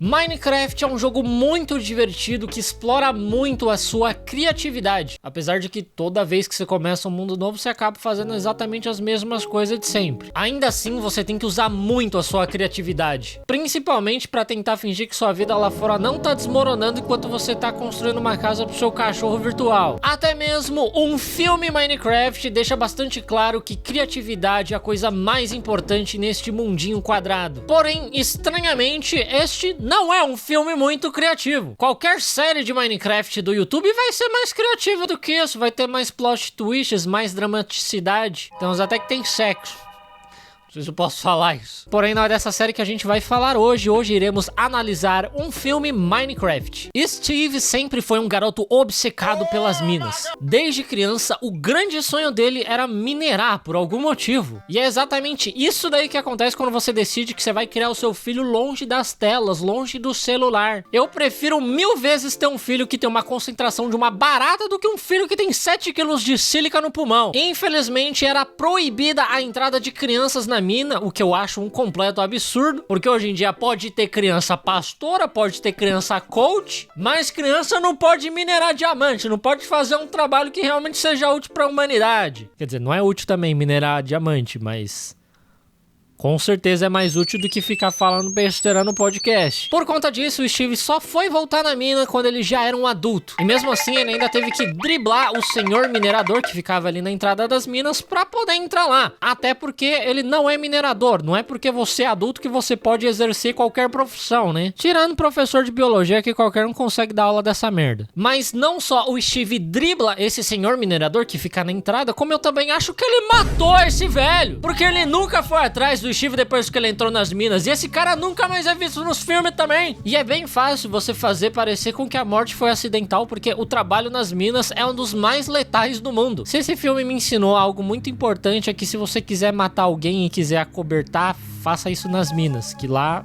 Minecraft é um jogo muito divertido que explora muito a sua criatividade. Apesar de que toda vez que você começa um mundo novo, você acaba fazendo exatamente as mesmas coisas de sempre. Ainda assim, você tem que usar muito a sua criatividade. Principalmente para tentar fingir que sua vida lá fora não tá desmoronando enquanto você tá construindo uma casa pro seu cachorro virtual. Até mesmo um filme Minecraft deixa bastante claro que criatividade é a coisa mais importante neste mundinho quadrado. Porém, estranhamente, este não é um filme muito criativo. Qualquer série de Minecraft do YouTube vai ser mais criativa do que isso, vai ter mais plot twists, mais dramaticidade. Temos até que tem sexo. Não sei se eu posso falar isso. Porém, não é dessa série que a gente vai falar hoje. Hoje iremos analisar um filme Minecraft. Steve sempre foi um garoto obcecado pelas minas. Desde criança, o grande sonho dele era minerar por algum motivo. E é exatamente isso daí que acontece quando você decide que você vai criar o seu filho longe das telas, longe do celular. Eu prefiro 1000 vezes ter um filho que tem uma concentração de uma barata do que um filho que tem 7 quilos de sílica no pulmão. Infelizmente, era proibida a entrada de crianças na mina, o que eu acho um completo absurdo, porque hoje em dia pode ter criança pastora, pode ter criança coach, mas criança não pode minerar diamante, não pode fazer um trabalho que realmente seja útil para a humanidade. Quer dizer, não é útil também minerar diamante, mas com certeza é mais útil do que ficar falando besteira no podcast. Por conta disso, o Steve só foi voltar na mina quando ele já era um adulto. E mesmo assim, ele ainda teve que driblar o senhor minerador que ficava ali na entrada das minas pra poder entrar lá. Até porque ele não é minerador. Não é porque você é adulto que você pode exercer qualquer profissão, né? Tirando professor de biologia, que qualquer um consegue dar aula dessa merda. Mas não só o Steve dribla esse senhor minerador que fica na entrada, como eu também acho que ele matou esse velho. Porque ele nunca foi atrás do Steve depois que ele entrou nas minas. E esse cara nunca mais é visto nos filmes também. E é bem fácil você fazer parecer com que a morte foi acidental, porque o trabalho nas minas é um dos mais letais do mundo. Se esse filme me ensinou algo muito importante, é que se você quiser matar alguém e quiser acobertar, faça isso nas minas, que lá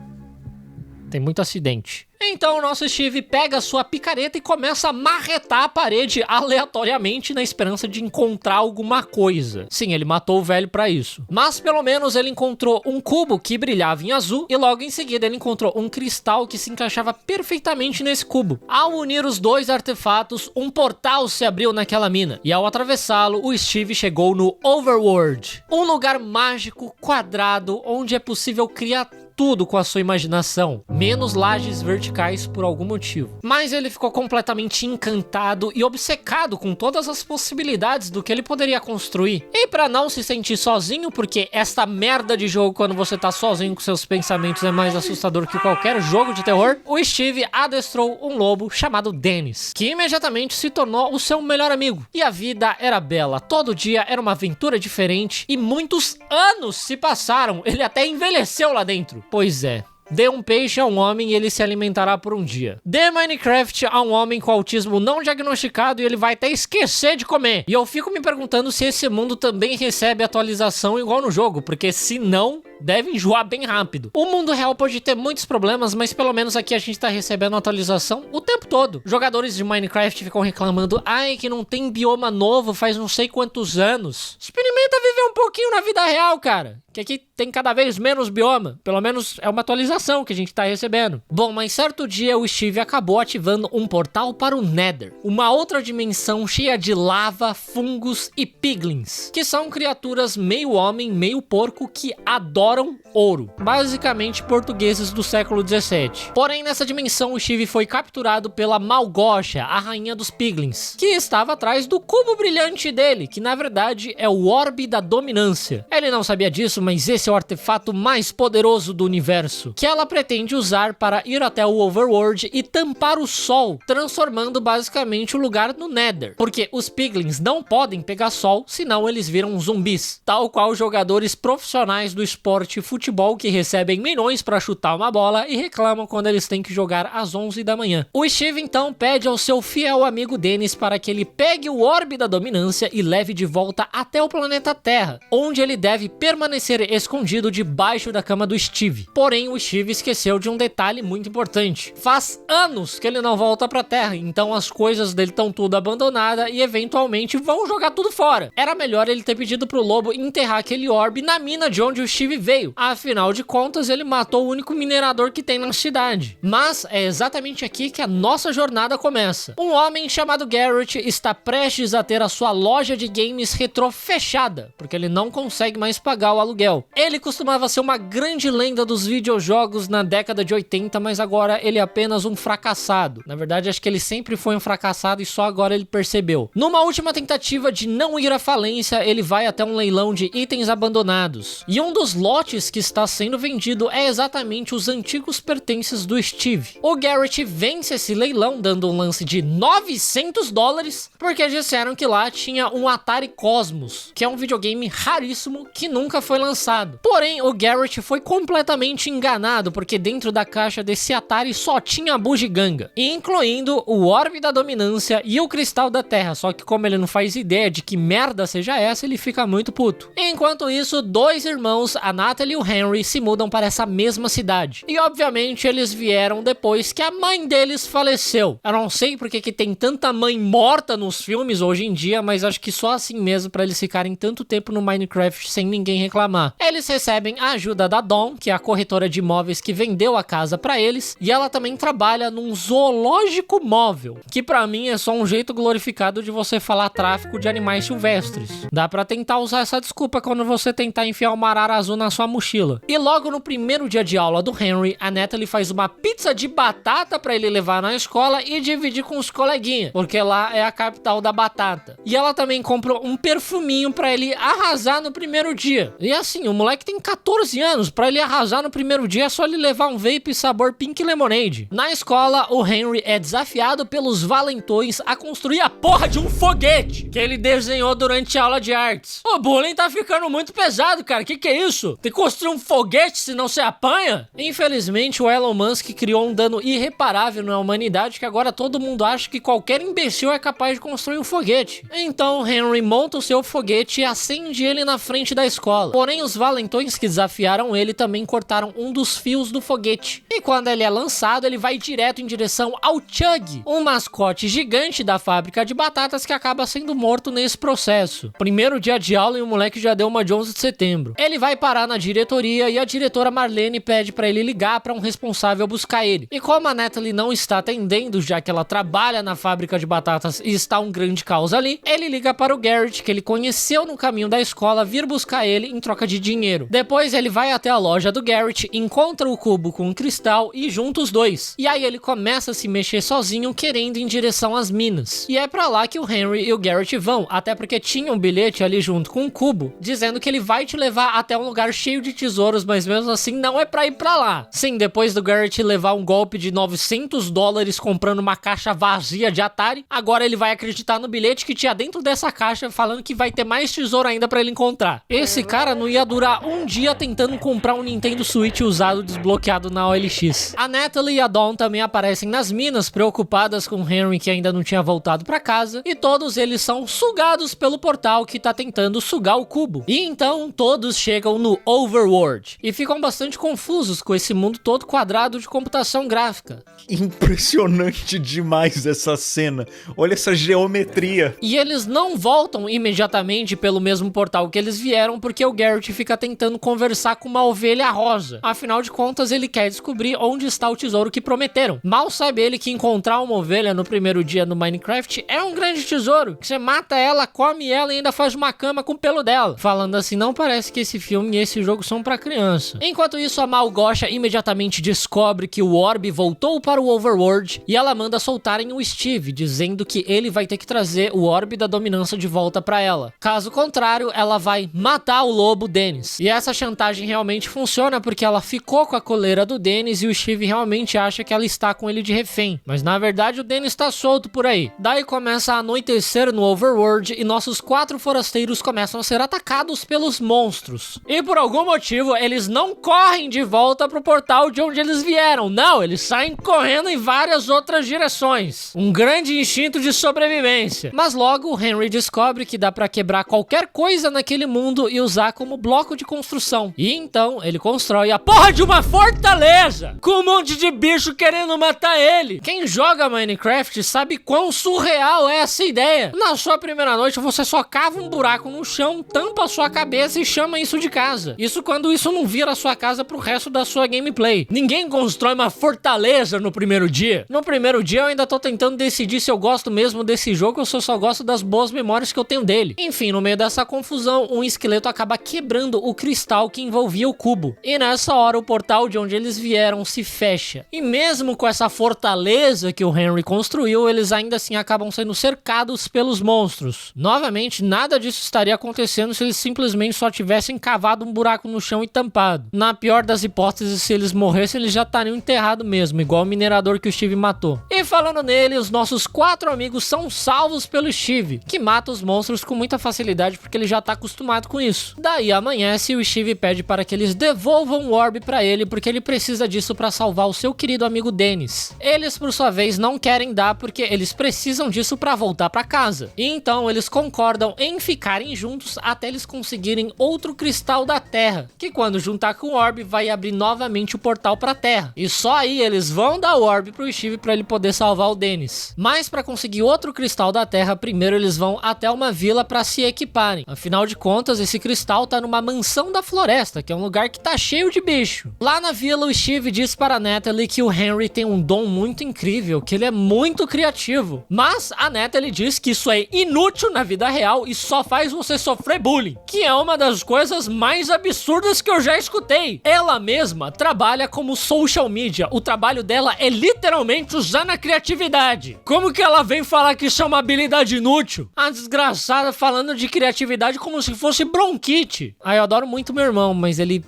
tem muito acidente. Então o nosso Steve pega a sua picareta e começa a marretar a parede aleatoriamente na esperança de encontrar alguma coisa. Sim, ele matou o velho pra isso. Mas pelo menos ele encontrou um cubo que brilhava em azul e logo em seguida ele encontrou um cristal que se encaixava perfeitamente nesse cubo. Ao unir os dois artefatos, um portal se abriu naquela mina. E ao atravessá-lo, o Steve chegou no Overworld. Um lugar mágico, quadrado, onde é possível criar tudo com a sua imaginação, menos lajes verticais por algum motivo. Mas ele ficou completamente encantado e obcecado com todas as possibilidades do que ele poderia construir. E pra não se sentir sozinho, porque esta merda de jogo quando você tá sozinho com seus pensamentos é mais assustador que qualquer jogo de terror, o Steve adestrou um lobo chamado Dennis, que imediatamente se tornou o seu melhor amigo. E a vida era bela, todo dia era uma aventura diferente e muitos anos se passaram, ele até envelheceu lá dentro. Pois é. Dê um peixe a um homem e ele se alimentará por um dia. Dê Minecraft a um homem com autismo não diagnosticado e ele vai até esquecer de comer. E eu fico me perguntando se esse mundo também recebe atualização igual no jogo, porque se não, deve enjoar bem rápido. O mundo real pode ter muitos problemas, mas pelo menos aqui a gente tá recebendo atualização o tempo todo. Jogadores de Minecraft ficam reclamando, ai, que não tem bioma novo faz não sei quantos anos. Experimenta viver um pouquinho na vida real, cara, que aqui tem cada vez menos bioma. Pelo menos é uma atualização que a gente tá recebendo. Bom, mas certo dia o Steve acabou ativando um portal para o Nether, uma outra dimensão cheia de lava, fungos e piglins, que são criaturas meio homem, meio porco que adoram ouro. Basicamente portugueses do século 17. Porém, nessa dimensão o Steve foi capturado pela Malgosha, a rainha dos piglins, que estava atrás do cubo brilhante dele, que na verdade é o orbe da dominância. Ele não sabia disso, mas esse é o artefato mais poderoso do universo, que ela pretende usar para ir até o Overworld e tampar o sol, transformando basicamente o lugar no Nether, porque os piglins não podem pegar sol, senão eles viram zumbis, tal qual jogadores profissionais do esporte futebol que recebem milhões para chutar uma bola e reclamam quando eles têm que jogar às 11 da manhã. O Steve então pede ao seu fiel amigo Dennis para que ele pegue o orbe da dominância e leve de volta até o planeta Terra, onde ele deve permanecer escondido debaixo da cama do Steve. Porém, o Steve Steve esqueceu de um detalhe muito importante. Faz anos que ele não volta pra Terra, então as coisas dele estão tudo abandonadas e eventualmente vão jogar tudo fora. Era melhor ele ter pedido pro lobo enterrar aquele orbe na mina de onde o Steve veio. Afinal de contas, ele matou o único minerador que tem na cidade. Mas é exatamente aqui que a nossa jornada começa. Um homem chamado Garrett está prestes a ter a sua loja de games retrô fechada, porque ele não consegue mais pagar o aluguel. Ele costumava ser uma grande lenda dos videojogos na década de 80, mas agora ele é apenas um fracassado. Na verdade, acho que ele sempre foi um fracassado e só agora ele percebeu. Numa última tentativa de não ir à falência, ele vai até um leilão de itens abandonados. E um dos lotes que está sendo vendido é exatamente os antigos pertences do Steve. O Garrett vence esse leilão dando um lance de $900, porque disseram que lá tinha um Atari Cosmos, que é um videogame raríssimo que nunca foi lançado. Porém, o Garrett foi completamente enganado, porque dentro da caixa desse Atari só tinha a bugiganga, incluindo o Orbe da Dominância e o Cristal da Terra, só que como ele não faz ideia de que merda seja essa, ele fica muito puto. Enquanto isso, dois irmãos, a Natalie e o Henry, se mudam para essa mesma cidade. E obviamente eles vieram depois que a mãe deles faleceu. Eu não sei porque que tem tanta mãe morta nos filmes hoje em dia, mas acho que só assim mesmo para eles ficarem tanto tempo no Minecraft sem ninguém reclamar. Eles recebem a ajuda da Dawn, que é a corretora de imóveis que vendeu a casa para eles, e ela também trabalha num zoológico móvel, que para mim é só um jeito glorificado de você falar tráfico de animais silvestres. Dá para tentar usar essa desculpa quando você tentar enfiar uma arara azul na sua mochila. E logo no primeiro dia de aula do Henry, a Natalie faz uma pizza de batata para ele levar na escola e dividir com os coleguinhas, porque lá é a capital da batata. E ela também comprou um perfuminho para ele arrasar no primeiro dia. E assim, o moleque tem 14 anos, para ele arrasar no primeiro dia é só ele levar um vape sabor Pink Lemonade. Na escola, o Henry é desafiado pelos valentões a construir a porra de um foguete que ele desenhou durante a aula de artes. O bullying tá ficando muito pesado, cara. Que é isso? Tem que construir um foguete senão você apanha? Infelizmente, o Elon Musk criou um dano irreparável na humanidade que agora todo mundo acha que qualquer imbecil é capaz de construir um foguete. Então, Henry monta o seu foguete e acende ele na frente da escola. Porém, os valentões que desafiaram ele também cortaram um dos fios do foguete. E quando ele é lançado, ele vai direto em direção ao Chug, um mascote gigante da fábrica de batatas que acaba sendo morto nesse processo. Primeiro dia de aula e o moleque já deu uma de 11 de setembro. Ele vai parar na diretoria e a diretora Marlene pede pra ele ligar pra um responsável buscar ele. E como a Natalie não está atendendo, já que ela trabalha na fábrica de batatas e está um grande caos ali, ele liga para o Garrett, que ele conheceu no caminho da escola, vir buscar ele em troca de dinheiro. Depois ele vai até a loja do Garrett, encontra o cubo com o cristal e junta os dois. E aí ele começa a se mexer sozinho, querendo ir em direção às minas. E é pra lá que o Henry e o Garrett vão, até porque tinha um bilhete ali junto com o cubo, dizendo que ele vai te levar até um lugar cheio de tesouros, mas mesmo assim não é pra ir pra lá. Sim, depois do Garrett levar um golpe de $900 comprando uma caixa vazia de Atari, agora ele vai acreditar no bilhete que tinha dentro dessa caixa, falando que vai ter mais tesouro ainda pra ele encontrar. Esse cara não ia durar um dia tentando comprar um Nintendo Switch usado desbloqueado na OLX. A Natalie e a Dawn também aparecem nas minas, preocupadas com o Henry que ainda não tinha voltado pra casa, e todos eles são sugados pelo portal que tá tentando sugar o cubo. E então todos chegam no Overworld e ficam bastante confusos com esse mundo todo quadrado de computação gráfica. Impressionante demais essa cena. Olha essa geometria. E eles não voltam imediatamente pelo mesmo portal que eles vieram, porque o Garrett fica tentando conversar com uma ovelha rosa. Afinal de contas, ele quer descobrir onde está o tesouro que prometeram. Mal sabe ele que encontrar uma ovelha no primeiro dia no Minecraft é um grande tesouro, que você mata ela, come ela e ainda faz uma cama com o pelo dela. Falando assim, não parece que esse filme e esse jogo são pra criança. Enquanto isso, a Malgosha imediatamente descobre que o Orbe voltou para o Overworld e ela manda soltarem o Steve, dizendo que ele vai ter que trazer o Orbe da Dominância de volta pra ela. Caso contrário, ela vai matar o lobo Dennis. E essa chantagem realmente funciona porque ela ficou com a coleira do Dennis e o Steve realmente acha que ela está com ele de refém. Mas na verdade o Dennis está solto por aí. Daí começa a anoitecer no Overworld e nossos 4 forasteiros começam a ser atacados pelos monstros. E por algum motivo eles não correm de volta pro portal de onde eles vieram. Não, eles saem correndo em várias outras direções. Um grande instinto de sobrevivência. Mas logo o Henry descobre que dá pra quebrar qualquer coisa naquele mundo e usar como bloco de construção. E então ele constrói a porra de de uma fortaleza com um monte de bicho querendo matar ele. Quem joga Minecraft sabe quão surreal é essa ideia. Na sua primeira noite você só cava um buraco no chão, tampa a sua cabeça e chama isso de casa. Isso quando isso não vira a sua casa pro resto da sua gameplay. Ninguém constrói uma fortaleza no primeiro dia. No primeiro dia eu ainda tô tentando decidir se eu gosto mesmo desse jogo ou se eu só gosto das boas memórias que eu tenho dele. Enfim, no meio dessa confusão, um esqueleto acaba quebrando o cristal que envolvia o cubo. E nessa hora o portal de onde eles vieram se fecha. E mesmo com essa fortaleza que o Henry construiu, eles ainda assim acabam sendo cercados pelos monstros. Novamente, nada disso estaria acontecendo se eles simplesmente só tivessem cavado um buraco no chão e tampado. Na pior das hipóteses, se eles morressem, eles já estariam enterrados mesmo, igual o minerador que o Steve matou. E falando nele, os nossos 4 amigos são salvos pelo Steve, que mata os monstros com muita facilidade porque ele já tá acostumado com isso. Daí amanhece e o Steve pede para que eles devolvam o orbe para ele porque ele precisa disso para salvar o seu querido amigo Dennis. Eles, por sua vez, não querem dar porque eles precisam disso para voltar para casa. E então eles concordam em ficarem juntos até eles conseguirem outro cristal da Terra, que quando juntar com o orbe vai abrir novamente o portal para a Terra. E só aí eles vão dar o orbe pro Steve para ele poder salvar o Dennis. Mas para conseguir outro cristal da Terra, primeiro eles vão até uma vila para se equiparem. Afinal de contas, esse cristal tá numa mansão da floresta, que é um lugar que tá cheio de bicho. Lá na vila, o Steve diz para a Natalie que o Henry tem um dom muito incrível, que ele é muito criativo. Mas a Natalie diz que isso é inútil na vida real e só faz você sofrer bullying, que é uma das coisas mais absurdas que eu já escutei. Ela mesma trabalha como social media. O trabalho dela é literalmente usando a criatividade. Como que ela vem falar que isso é uma habilidade inútil? A desgraçada falando de criatividade como se fosse bronquite. Eu adoro muito meu irmão, mas ele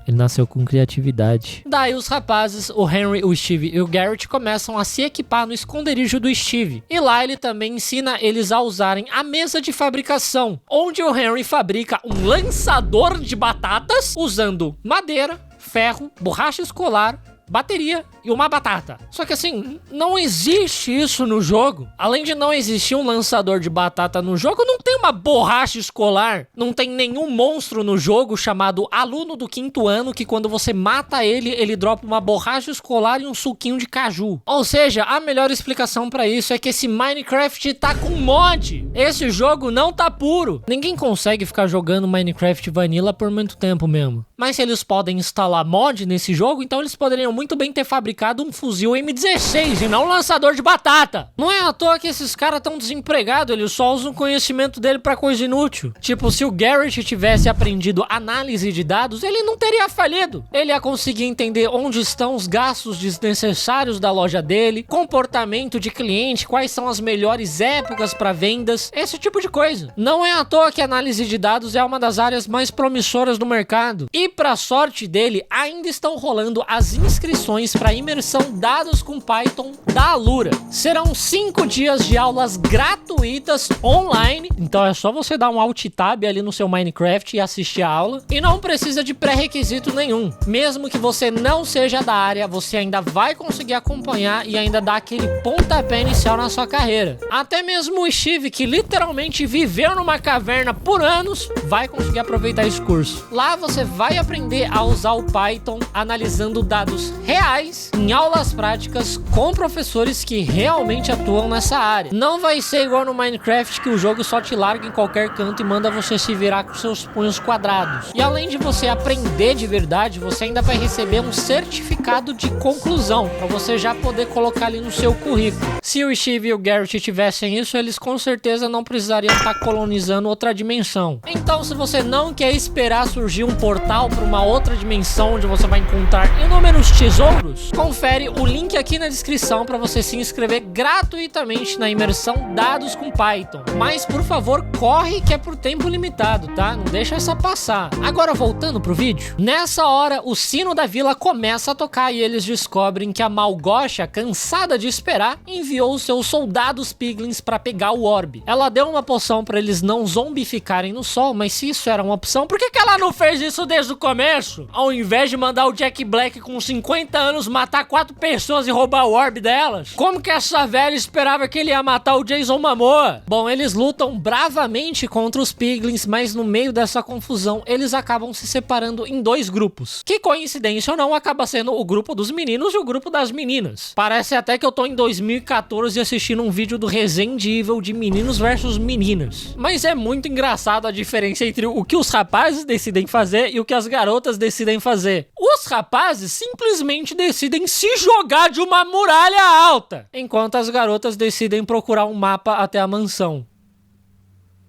nasceu com criatividade. Daí os rapazes, o Henry, o Steve e o Garrett começam a se equipar no esconderijo do Steve. E lá ele também ensina eles a usarem a mesa de fabricação, onde o Henry fabrica um lançador de batatas usando madeira, ferro, borracha escolar, bateria e uma batata. Só que assim, não existe isso no jogo. Além de não existir um lançador de batata no jogo, não tem uma borracha escolar. Não tem nenhum monstro no jogo chamado aluno do 5º ano que quando você mata ele, ele dropa uma borracha escolar e um suquinho de caju. Ou seja, a melhor explicação pra isso é que esse Minecraft tá com mod. Esse jogo não tá puro. Ninguém consegue ficar jogando Minecraft Vanilla por muito tempo mesmo. Mas se eles podem instalar mod nesse jogo, então eles poderiam muito bem ter fabricado um fuzil M16 e não um lançador de batata. Não é à toa que esses caras estão desempregados, eles só usam o conhecimento dele pra coisa inútil. Tipo, se o Garrett tivesse aprendido análise de dados, ele não teria falido. Ele ia conseguir entender onde estão os gastos desnecessários da loja dele, comportamento de cliente, quais são as melhores épocas para vendas, esse tipo de coisa. Não é à toa que a análise de dados é uma das áreas mais promissoras do mercado. E pra sorte dele, ainda estão rolando as inscrições para imersão Dados com Python da Alura. Serão 5 dias de aulas gratuitas online, então é só você dar um alt tab ali no seu Minecraft e assistir a aula. E não precisa de pré-requisito nenhum. Mesmo que você não seja da área, você ainda vai conseguir acompanhar e ainda dar aquele pontapé inicial na sua carreira. Até mesmo o Steve, que literalmente viveu numa caverna por anos, vai conseguir aproveitar esse curso. Lá você vai aprender a usar o Python analisando dados reais em aulas práticas com professores que realmente atuam nessa área. Não vai ser igual no Minecraft que o jogo só te larga em qualquer canto e manda você se virar com seus punhos quadrados. E além de você aprender de verdade, você ainda vai receber um certificado de conclusão para você já poder colocar ali no seu currículo. Se o Steve e o Garrett tivessem isso, eles com certeza não precisariam estar colonizando outra dimensão. Então, se você não quer esperar surgir um portal para uma outra dimensão onde você vai encontrar inúmeros tesouros, confere o link aqui na descrição para você se inscrever gratuitamente na imersão Dados com Python. Mas, por favor, corre que é por tempo limitado, tá? Não deixa essa passar. Agora, voltando pro vídeo. Nessa hora, o sino da vila começa a tocar e eles descobrem que a Malgosia, cansada de esperar, enviou seus soldados piglins para pegar o orbe. Ela deu uma poção para eles não zombificarem no sol, mas se isso era uma opção, por que ela não fez isso desde o começo? Ao invés de mandar o Jack Black com 50 anos matar matar 4 pessoas e roubar o orbe delas? Como que essa velha esperava que ele ia matar o Jason Momoa? Bom, eles lutam bravamente contra os Piglins, mas no meio dessa confusão, eles acabam se separando em 2 grupos. Que, coincidência ou não, acaba sendo o grupo dos meninos e o grupo das meninas. Parece até que eu tô em 2014 assistindo um vídeo do Resident Evil de meninos versus meninas. Mas é muito engraçado a diferença entre o que os rapazes decidem fazer e o que as garotas decidem fazer. Os rapazes simplesmente decidem se jogar de uma muralha alta, enquanto as garotas decidem procurar um mapa até a mansão.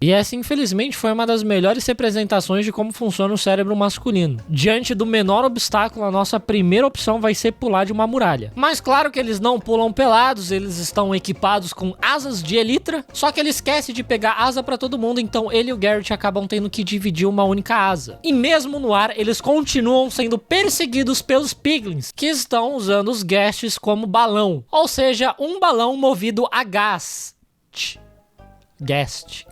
E essa, infelizmente, foi uma das melhores representações de como funciona o cérebro masculino. Diante do menor obstáculo, a nossa primeira opção vai ser pular de uma muralha. Mas claro que eles não pulam pelados, eles estão equipados com asas de elytra, só que ele esquece de pegar asa pra todo mundo, então ele e o Garrett acabam tendo que dividir uma única asa. E mesmo no ar, eles continuam sendo perseguidos pelos Piglins, que estão usando os Ghasts como balão, ou seja, um balão movido a gás. Ghast.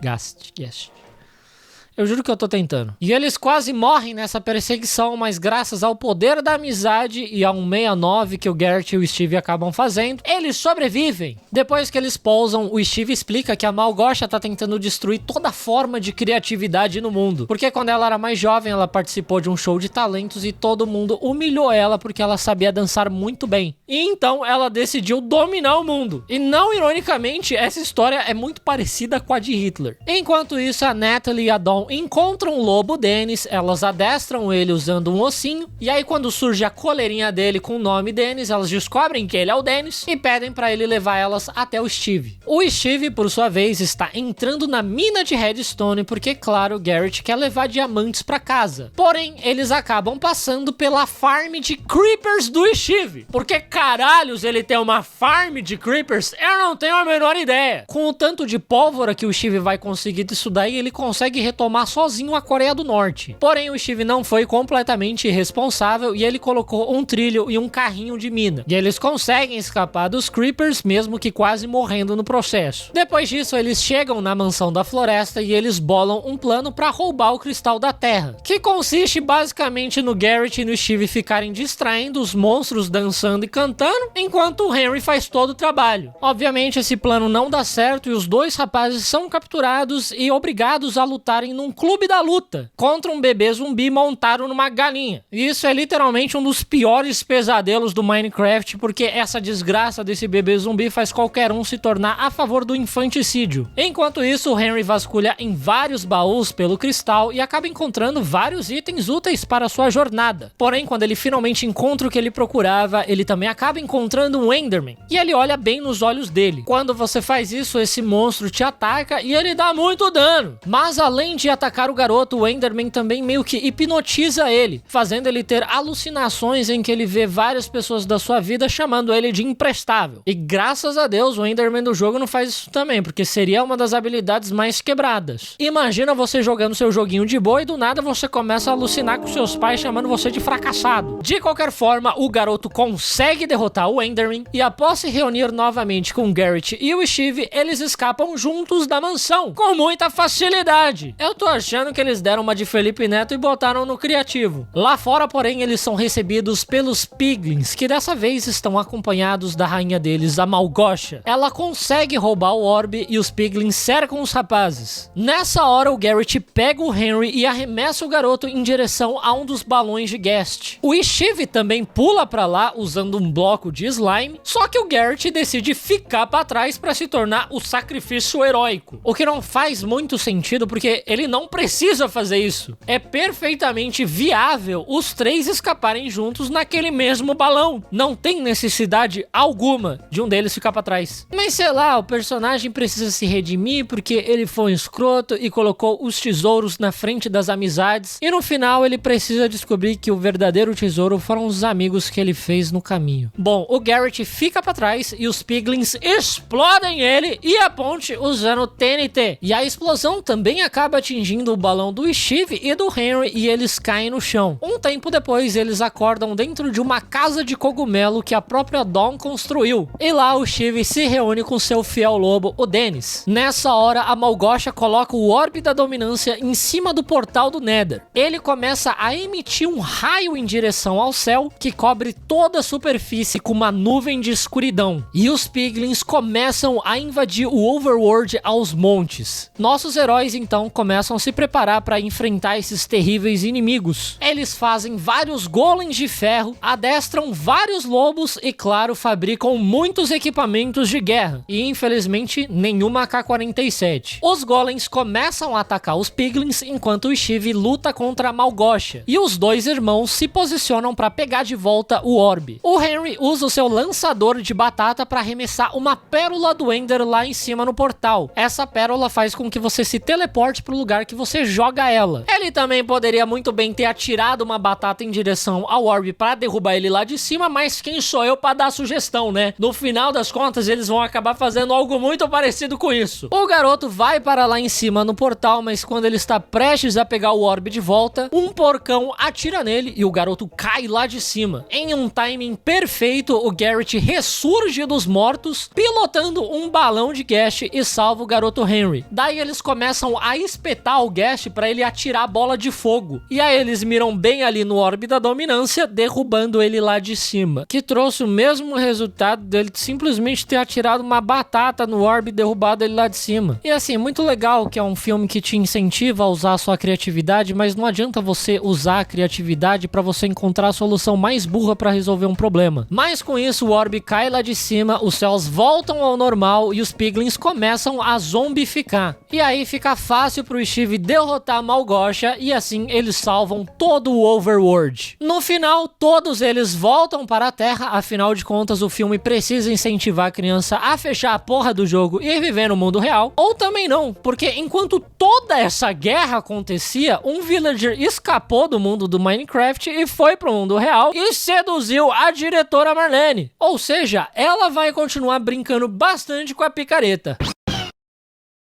Eu juro que eu tô tentando. E eles quase morrem nessa perseguição, mas graças ao poder da amizade e a 169 que o Garrett e o Steve acabam fazendo, eles sobrevivem. Depois que eles pousam, o Steve explica que a Małgosia tá tentando destruir toda forma de criatividade no mundo. Porque quando ela era mais jovem, ela participou de um show de talentos e todo mundo humilhou ela porque ela sabia dançar muito bem. E então ela decidiu dominar o mundo. E não ironicamente, essa história é muito parecida com a de Hitler. Enquanto isso, a Natalie e a Dawn encontram o lobo Dennis, elas adestram ele usando um ossinho, e aí quando surge a coleirinha dele com o nome Dennis, elas descobrem que ele é o Dennis e pedem pra ele levar elas até o Steve. O Steve, por sua vez, está entrando na mina de Redstone porque, claro, o Garrett quer levar diamantes pra casa. Porém, eles acabam passando pela farm de Creepers do Steve. Porque caralhos ele tem uma farm de Creepers? Eu não tenho a menor ideia. Com o tanto de pólvora que o Steve vai conseguir disso daí, ele consegue retomar sozinho a Coreia do Norte. Porém, o Steve não foi completamente irresponsável e ele colocou um trilho e um carrinho de mina. E eles conseguem escapar dos Creepers, mesmo que quase morrendo no processo. Depois disso, eles chegam na mansão da floresta e eles bolam um plano para roubar o cristal da terra, que consiste basicamente no Garrett e no Steve ficarem distraindo os monstros dançando e cantando, enquanto o Henry faz todo o trabalho. Obviamente, esse plano não dá certo e os 2 rapazes são capturados e obrigados a lutarem num clube da luta contra um bebê zumbi montado numa galinha. E isso é literalmente um dos piores pesadelos do Minecraft, porque essa desgraça desse bebê zumbi faz qualquer um se tornar a favor do infanticídio. Enquanto isso, o Henry vasculha em vários baús pelo cristal e acaba encontrando vários itens úteis para sua jornada. Porém, quando ele finalmente encontra o que ele procurava, ele também acaba encontrando um Enderman. E ele olha bem nos olhos dele. Quando você faz isso, esse monstro te ataca e ele dá muito dano. Mas além de atacar o garoto, o Enderman também meio que hipnotiza ele, fazendo ele ter alucinações em que ele vê várias pessoas da sua vida chamando ele de imprestável. E graças a Deus o Enderman do jogo não faz isso também, porque seria uma das habilidades mais quebradas. Imagina você jogando seu joguinho de boa e do nada você começa a alucinar com seus pais chamando você de fracassado. De qualquer forma, o garoto consegue derrotar o Enderman e após se reunir novamente com o Garrett e o Steve, eles escapam juntos da mansão, com muita facilidade. Eu tô achando que eles deram uma de Felipe Neto e botaram no criativo. Lá fora, porém, eles são recebidos pelos Piglins, que dessa vez estão acompanhados da rainha deles, a Małgosia. Ela consegue roubar o orbe e os Piglins cercam os rapazes. Nessa hora, o Garrett pega o Henry e arremessa o garoto em direção a um dos balões de Ghast. O Steve também pula pra lá usando um bloco de slime, só que o Garrett decide ficar pra trás pra se tornar o sacrifício heróico. O que não faz muito sentido, porque ele não precisa fazer isso. É perfeitamente viável os 3 escaparem juntos naquele mesmo balão. Não tem necessidade alguma de um deles ficar pra trás. Mas sei lá, o personagem precisa se redimir porque ele foi um escroto e colocou os tesouros na frente das amizades. E no final ele precisa descobrir que o verdadeiro tesouro foram os amigos que ele fez no caminho. Bom, o Garrett fica pra trás e os Piglins explodem ele e a ponte usando TNT. E a explosão também acaba atingindo atingindo o balão do Steve e do Henry e eles caem no chão. Um tempo depois, eles acordam dentro de uma casa de cogumelo que a própria Dawn construiu. E lá o Steve se reúne com seu fiel lobo, o Dennis. Nessa hora, a Małgosia coloca o orbe da dominância em cima do portal do Nether. Ele começa a emitir um raio em direção ao céu que cobre toda a superfície com uma nuvem de escuridão. E os Piglins começam a invadir o Overworld aos montes. Nossos heróis então começam a se preparar para enfrentar esses terríveis inimigos. Eles fazem vários golems de ferro, adestram vários lobos e, claro, fabricam muitos equipamentos de guerra. E infelizmente, nenhuma AK-47. Os golems começam a atacar os Piglins enquanto o Steve luta contra a Małgosia. E os dois irmãos se posicionam para pegar de volta o orbe. O Henry usa o seu lançador de batata para arremessar uma pérola do Ender lá em cima no portal. Essa pérola faz com que você se teleporte pro lugar que você joga ela. Ele também poderia muito bem ter atirado uma batata em direção ao orbe para derrubar ele lá de cima, mas quem sou eu para dar sugestão, né? No final das contas, eles vão acabar fazendo algo muito parecido com isso. O garoto vai para lá em cima no portal, mas quando ele está prestes a pegar o orbe de volta, um porcão atira nele e o garoto cai lá de cima. Em um timing perfeito, o Garrett ressurge dos mortos, pilotando um balão de Ghast e salva o garoto Henry. Daí eles começam a espetar o Ghast para ele atirar a bola de fogo. E aí eles miram bem ali no orbe da dominância, derrubando ele lá de cima. Que trouxe o mesmo resultado dele simplesmente ter atirado uma batata no orbe e derrubado ele lá de cima. E assim, muito legal que é um filme que te incentiva a usar a sua criatividade, mas não adianta você usar a criatividade para você encontrar a solução mais burra para resolver um problema. Mas com isso, o orbe cai lá de cima, os céus voltam ao normal e os Piglins começam a zombificar. E aí fica fácil pro Steve derrotar a Małgosia e assim eles salvam todo o Overworld. No final, todos eles voltam para a Terra, afinal de contas o filme precisa incentivar a criança a fechar a porra do jogo e viver no mundo real, ou também não, porque enquanto toda essa guerra acontecia, um villager escapou do mundo do Minecraft e foi pro mundo real e seduziu a diretora Marlene. Ou seja, ela vai continuar brincando bastante com a picareta.